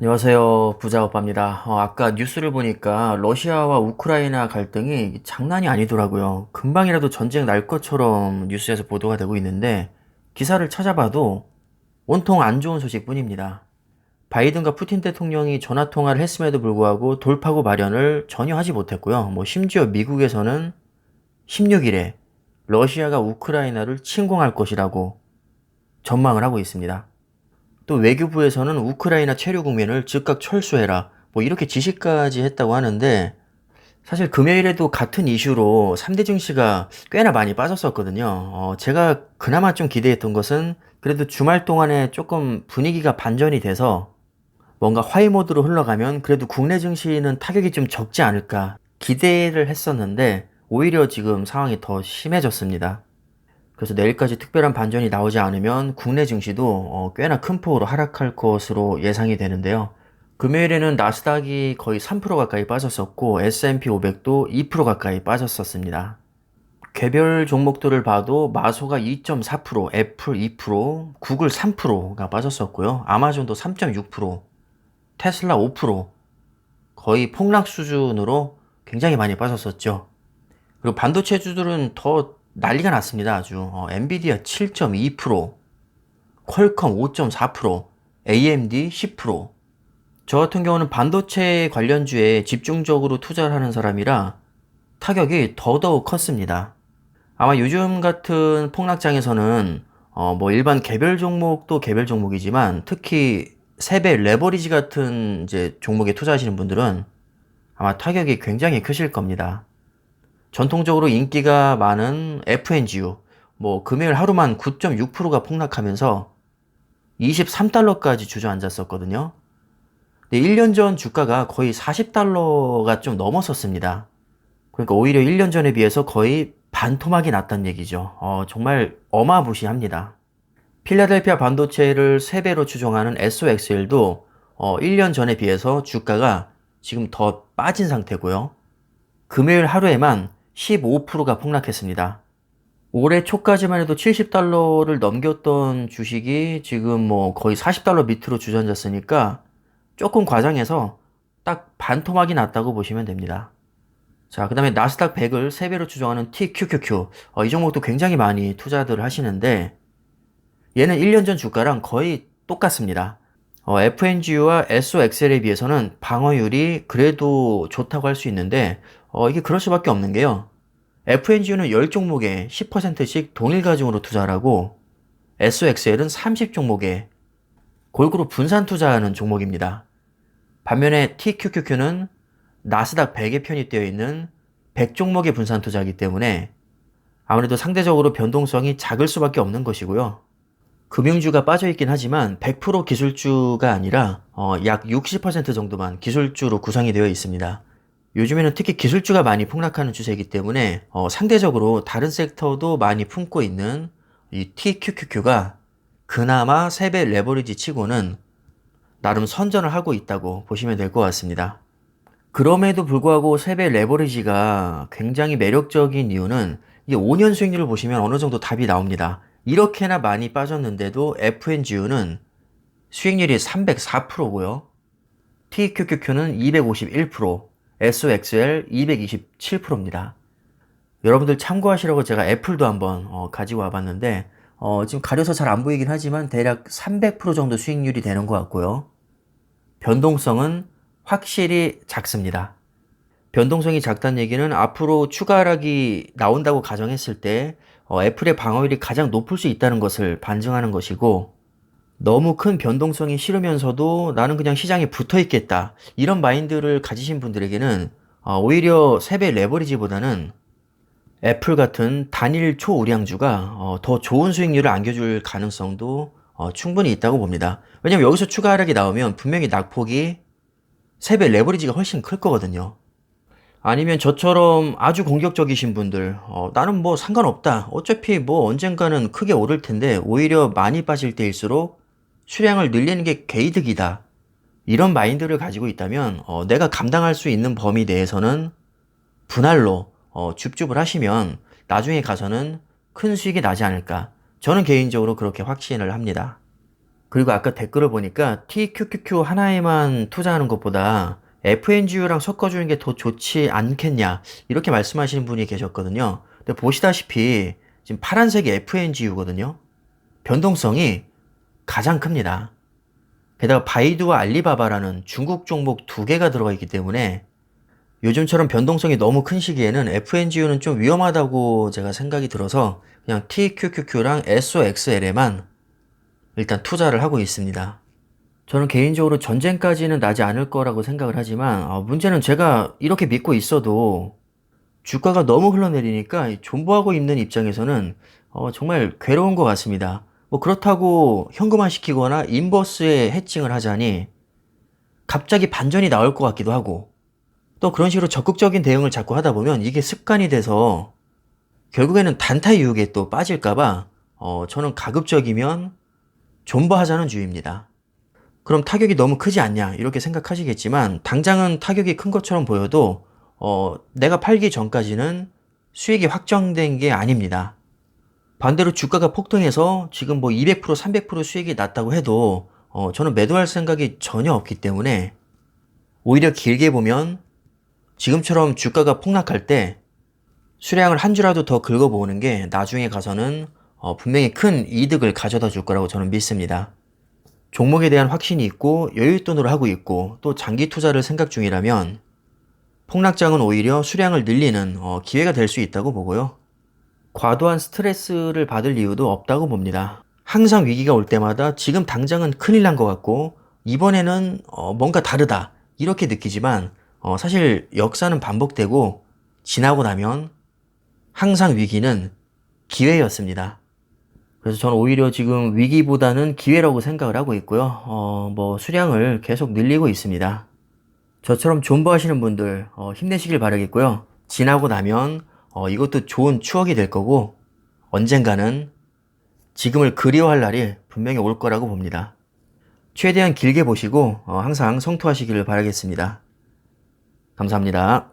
안녕하세요. 부자오빠입니다. 아까 뉴스를 보니까 러시아와 우크라이나 갈등이 장난이 아니더라고요. 금방이라도 전쟁 날 것처럼 뉴스에서 보도가 되고 있는데 기사를 찾아봐도 온통 안 좋은 소식뿐입니다. 바이든과 푸틴 대통령이 전화 통화를 했음에도 불구하고 돌파구 마련을 전혀 하지 못했고요. 심지어 미국에서는 16일에 러시아가 우크라이나를 침공할 것이라고 전망을 하고 있습니다. 또 외교부에서는 우크라이나 체류 국면을 즉각 철수해라. 이렇게 지시까지 했다고 하는데 사실 금요일에도 같은 이슈로 3대 증시가 꽤나 많이 빠졌었거든요. 제가 그나마 좀 기대했던 것은 그래도 주말 동안에 조금 분위기가 반전이 돼서 뭔가 하이 모드로 흘러가면 그래도 국내 증시는 타격이 좀 적지 않을까 기대를 했었는데 오히려 지금 상황이 더 심해졌습니다. 그래서 내일까지 특별한 반전이 나오지 않으면 국내 증시도 꽤나 큰 폭으로 하락할 것으로 예상이 되는데요. 금요일에는 나스닥이 거의 3% 가까이 빠졌었고 S&P 500도 2% 가까이 빠졌었습니다. 개별 종목들을 봐도 마소가 2.4%, 애플 2%, 구글 3%가 빠졌었고요. 아마존도 3.6%, 테슬라 5%, 거의 폭락 수준으로 굉장히 많이 빠졌었죠. 그리고 반도체주들은 더 난리가 났습니다. 아주 엔비디아 7.2%, 퀄컴 5.4%, AMD 10%. 저 같은 경우는 반도체 관련주에 집중적으로 투자를 하는 사람이라 타격이 더더욱 컸습니다. 아마 요즘 같은 폭락장에서는 일반 개별 종목도 개별 종목이지만 특히 세배 레버리지 같은 이제 종목에 투자하시는 분들은 아마 타격이 굉장히 크실 겁니다. 전통적으로 인기가 많은 FNGU, 금요일 하루만 9.6%가 폭락하면서 23달러까지 주저앉았었거든요. 근데 1년 전 주가가 거의 40달러가 좀 넘었었습니다. 그러니까 오히려 1년 전에 비해서 거의 반토막이 났다는 얘기죠. 정말 어마무시합니다. 필라델피아 반도체를 3배로 추종하는 SOXL도 1년 전에 비해서 주가가 지금 더 빠진 상태고요. 금요일 하루에만 15%가 폭락했습니다. 올해 초까지만 해도 70달러를 넘겼던 주식이 지금 거의 40달러 밑으로 주저앉았으니까 조금 과장해서 딱 반토막이 났다고 보시면 됩니다. 자, 그 다음에 나스닥 100을 3배로 추정하는 TQQQ. 이 종목도 굉장히 많이 투자들 하시는데 얘는 1년 전 주가랑 거의 똑같습니다. FNGU와 SOXL에 비해서는 방어율이 그래도 좋다고 할 수 있는데 이게 그럴 수밖에 없는 게요. FNGU는 10종목에 10%씩 동일 가중으로 투자를 하고 SOXL은 30종목에 골고루 분산 투자하는 종목입니다. 반면에 TQQQ는 나스닥 100에 편입되어 있는 100종목의 분산 투자이기 때문에 아무래도 상대적으로 변동성이 작을 수밖에 없는 것이고요. 금융주가 빠져있긴 하지만 100% 기술주가 아니라 약 60% 정도만 기술주로 구성이 되어 있습니다. 요즘에는 특히 기술주가 많이 폭락하는 추세이기 때문에 상대적으로 다른 섹터도 많이 품고 있는 이 TQQQ가 그나마 3배 레버리지 치고는 나름 선전을 하고 있다고 보시면 될 것 같습니다. 그럼에도 불구하고 3배 레버리지가 굉장히 매력적인 이유는 이게 5년 수익률을 보시면 어느 정도 답이 나옵니다. 이렇게나 많이 빠졌는데도 FNGU는 수익률이 304%고요. TQQQ는 251%, SOXL 227%입니다. 여러분들 참고하시라고 제가 애플도 한번 가지고 와봤는데 지금 가려서 잘 안 보이긴 하지만 대략 300% 정도 수익률이 되는 것 같고요. 변동성은 확실히 작습니다. 변동성이 작다는 얘기는 앞으로 추가 하락이 나온다고 가정했을 때 애플의 방어율이 가장 높을 수 있다는 것을 반증하는 것이고 너무 큰 변동성이 싫으면서도 나는 그냥 시장에 붙어 있겠다 이런 마인드를 가지신 분들에게는 오히려 3배 레버리지보다는 애플 같은 단일 초우량주가 더 좋은 수익률을 안겨줄 가능성도 충분히 있다고 봅니다. 왜냐면 여기서 추가 하락이 나오면 분명히 낙폭이 3배 레버리지가 훨씬 클 거거든요. 아니면 저처럼 아주 공격적이신 분들, 나는 상관없다. 어차피 언젠가는 크게 오를 텐데, 오히려 많이 빠질 때일수록 수량을 늘리는 게 개이득이다. 이런 마인드를 가지고 있다면, 내가 감당할 수 있는 범위 내에서는 분할로, 줍줍을 하시면, 나중에 가서는 큰 수익이 나지 않을까. 저는 개인적으로 그렇게 확신을 합니다. 그리고 아까 댓글을 보니까 TQQQ 하나에만 투자하는 것보다 FNGU랑 섞어주는 게 더 좋지 않겠냐 이렇게 말씀하시는 분이 계셨거든요. 근데 보시다시피 지금 파란색이 FNGU거든요. 변동성이 가장 큽니다. 게다가 바이두와 알리바바라는 중국 종목 두 개가 들어가 있기 때문에 요즘처럼 변동성이 너무 큰 시기에는 FNGU는 좀 위험하다고 제가 생각이 들어서 그냥 TQQQ랑 SOXL에만 일단 투자를 하고 있습니다. 저는 개인적으로 전쟁까지는 나지 않을 거라고 생각을 하지만 문제는 제가 이렇게 믿고 있어도 주가가 너무 흘러내리니까 존버하고 있는 입장에서는 정말 괴로운 것 같습니다. 뭐 그렇다고 현금화시키거나 인버스에 해칭을 하자니 갑자기 반전이 나올 것 같기도 하고 또 그런 식으로 적극적인 대응을 자꾸 하다 보면 이게 습관이 돼서 결국에는 단타 유혹에 또 빠질까봐 저는 가급적이면 존버하자는 주의입니다. 그럼 타격이 너무 크지 않냐 이렇게 생각하시겠지만 당장은 타격이 큰 것처럼 보여도 내가 팔기 전까지는 수익이 확정된 게 아닙니다. 반대로 주가가 폭등해서 지금 뭐 200% 300% 수익이 났다고 해도 저는 매도할 생각이 전혀 없기 때문에 오히려 길게 보면 지금처럼 주가가 폭락할 때 수량을 한 주라도 더 긁어보는 게 나중에 가서는 분명히 큰 이득을 가져다 줄 거라고 저는 믿습니다. 종목에 대한 확신이 있고 여윳돈으로 하고 있고 또 장기 투자를 생각 중이라면 폭락장은 오히려 수량을 늘리는 기회가 될 수 있다고 보고요. 과도한 스트레스를 받을 이유도 없다고 봅니다. 항상 위기가 올 때마다 지금 당장은 큰일 난 것 같고 이번에는 뭔가 다르다 이렇게 느끼지만 사실 역사는 반복되고 지나고 나면 항상 위기는 기회였습니다. 그래서 저는 오히려 지금 위기보다는 기회라고 생각을 하고 있고요. 뭐 수량을 계속 늘리고 있습니다. 저처럼 존버하시는 분들 힘내시길 바라겠고요. 지나고 나면 이것도 좋은 추억이 될 거고 언젠가는 지금을 그리워할 날이 분명히 올 거라고 봅니다. 최대한 길게 보시고 항상 성투하시기를 바라겠습니다. 감사합니다.